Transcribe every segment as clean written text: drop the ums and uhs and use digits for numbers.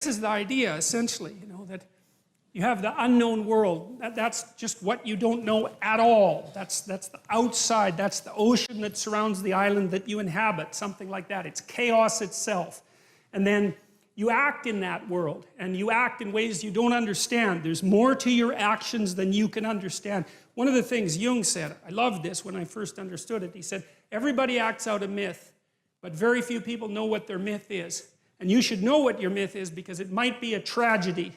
This is the idea, essentially, that you have the unknown world. That's just what you don't know at all. That's the outside. That's the ocean that surrounds the island that you inhabit, something like that. It's chaos itself. And then you act in that world, and you act in ways you don't understand. There's more to your actions than you can understand. One of the things Jung said, I loved this when I first understood it, he said, everybody acts out a myth, but very few people know what their myth is. And you should know what your myth is because it might be a tragedy,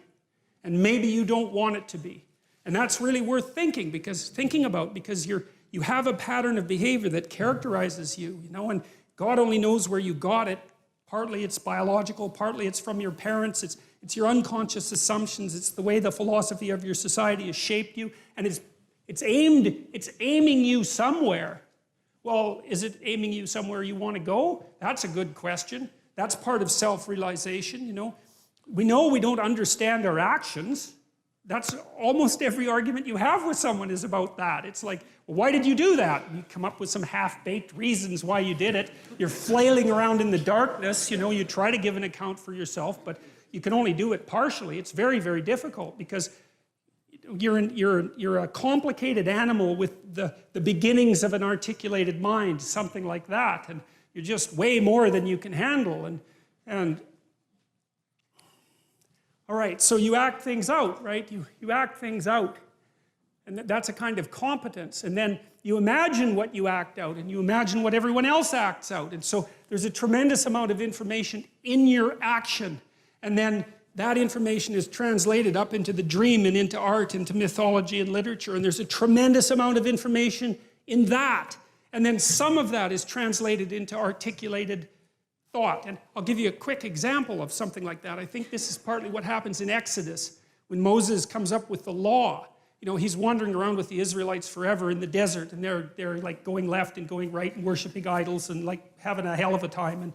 and maybe you don't want it to be. And that's really worth thinking about because you have a pattern of behavior that characterizes you, and God only knows where you got it. Partly it's biological, partly it's from your parents, it's your unconscious assumptions, it's the way the philosophy of your society has shaped you, and it's aiming you somewhere. Well, is it aiming you somewhere you want to go? That's a good question. That's part of self-realization, We know we don't understand our actions. That's almost every argument you have with someone is about that. It's like, well, why did you do that? You come up with some half-baked reasons why you did it. You're flailing around in the darkness, you try to give an account for yourself, but you can only do it partially. It's very, very difficult because you're a complicated animal with the beginnings of an articulated mind, something like that, and you're just way more than you can handle. And all right, so you act things out, right? You act things out. And that's a kind of competence. And then you imagine what you act out, and you imagine what everyone else acts out. And so there's a tremendous amount of information in your action. And then that information is translated up into the dream and into art, into mythology and literature. And there's a tremendous amount of information in that. And then some of that is translated into articulated thought. And I'll give you a quick example of something like that. I think this is partly what happens in Exodus when Moses comes up with the law. He's wandering around with the Israelites forever in the desert, and they're like going left and going right and worshiping idols and like having a hell of a time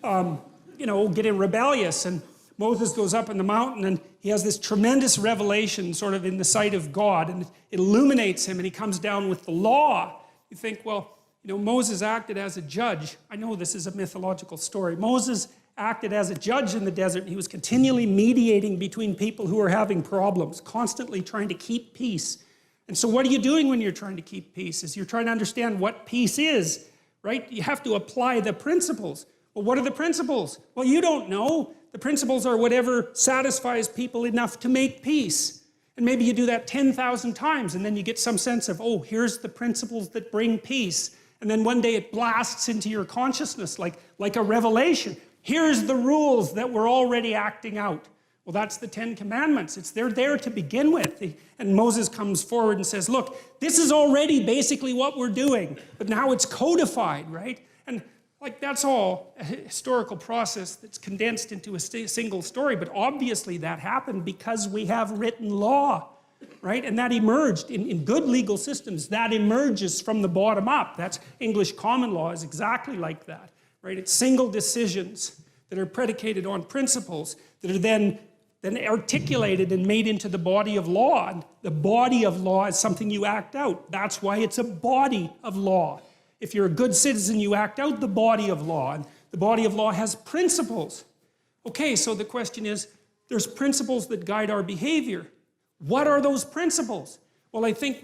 and, getting rebellious. And Moses goes up in the mountain and he has this tremendous revelation sort of in the sight of God, and it illuminates him, and he comes down with the law. You think, well, Moses acted as a judge. I know this is a mythological story. Moses acted as a judge in the desert. He was continually mediating between people who are having problems, constantly trying to keep peace. And so what are you doing when you're trying to keep peace? Is you're trying to understand what peace is, right? You have to apply the principles. Well, what are the principles? Well, you don't know. The principles are whatever satisfies people enough to make peace. And maybe you do that 10,000 times, and then you get some sense of, oh, here's the principles that bring peace. And then one day it blasts into your consciousness like a revelation. Here's the rules that we're already acting out. Well, that's the 10 Commandments. They're there to begin with. And Moses comes forward and says, look, this is already basically what we're doing, but now it's codified, right? And that's all a historical process that's condensed into a single story, but obviously that happened because we have written law. Right? And that emerged in good legal systems. That emerges from the bottom up. That's English common law is exactly like that. Right? It's single decisions that are predicated on principles that are then articulated and made into the body of law. And the body of law is something you act out. That's why it's a body of law. If you're a good citizen, you act out the body of law. And the body of law has principles. Okay, so the question is, there's principles that guide our behavior. What are those principles? Well, I think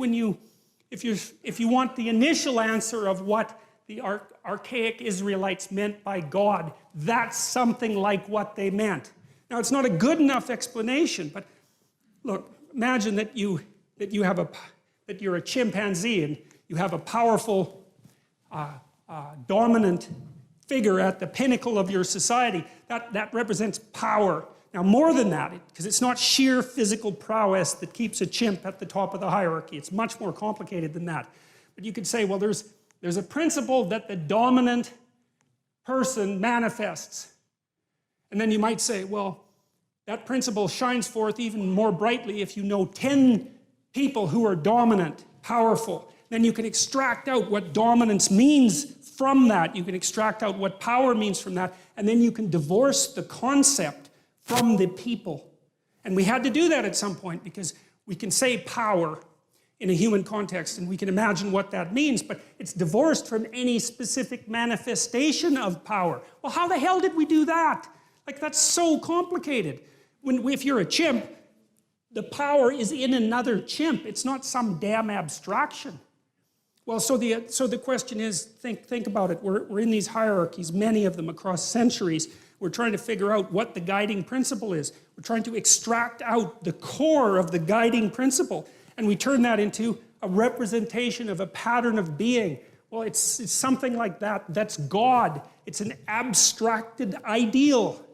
if you want the initial answer of what the archaic Israelites meant by God, that's something like what they meant. Now, it's not a good enough explanation, but look, imagine that you're a chimpanzee and you have a powerful, dominant figure at the pinnacle of your society. That represents power. Now, more than that, because it's not sheer physical prowess that keeps a chimp at the top of the hierarchy. It's much more complicated than that. But you could say, well, there's a principle that the dominant person manifests. And then you might say, well, that principle shines forth even more brightly if you know 10 people who are dominant, powerful. Then you can extract out what dominance means from that. You can extract out what power means from that. And then you can divorce the concept from the people. And we had to do that at some point because we can say power in a human context and we can imagine what that means, but it's divorced from any specific manifestation of power. Well, how the hell did we do that? Like, that's so complicated. If you're a chimp, the power is in another chimp. It's not some damn abstraction. Well, so the question is, think about it. We're in these hierarchies, many of them across centuries. We're trying to figure out what the guiding principle is. We're trying to extract out the core of the guiding principle. And we turn that into a representation of a pattern of being. Well, it's something like that. That's God. It's an abstracted ideal.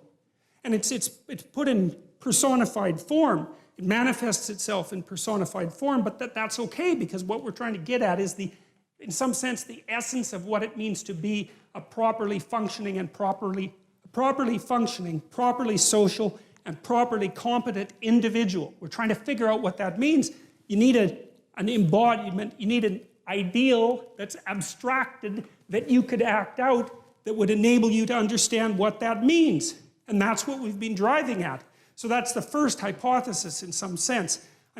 And it's put in personified form. It manifests itself in personified form, but that's okay, because what we're trying to get at is in some sense, the essence of what it means to be a properly functioning, properly social, and properly competent individual. We're trying to figure out what that means. You need an embodiment, you need an ideal that's abstracted that you could act out that would enable you to understand what that means. And that's what we've been driving at. So that's the first hypothesis in some sense.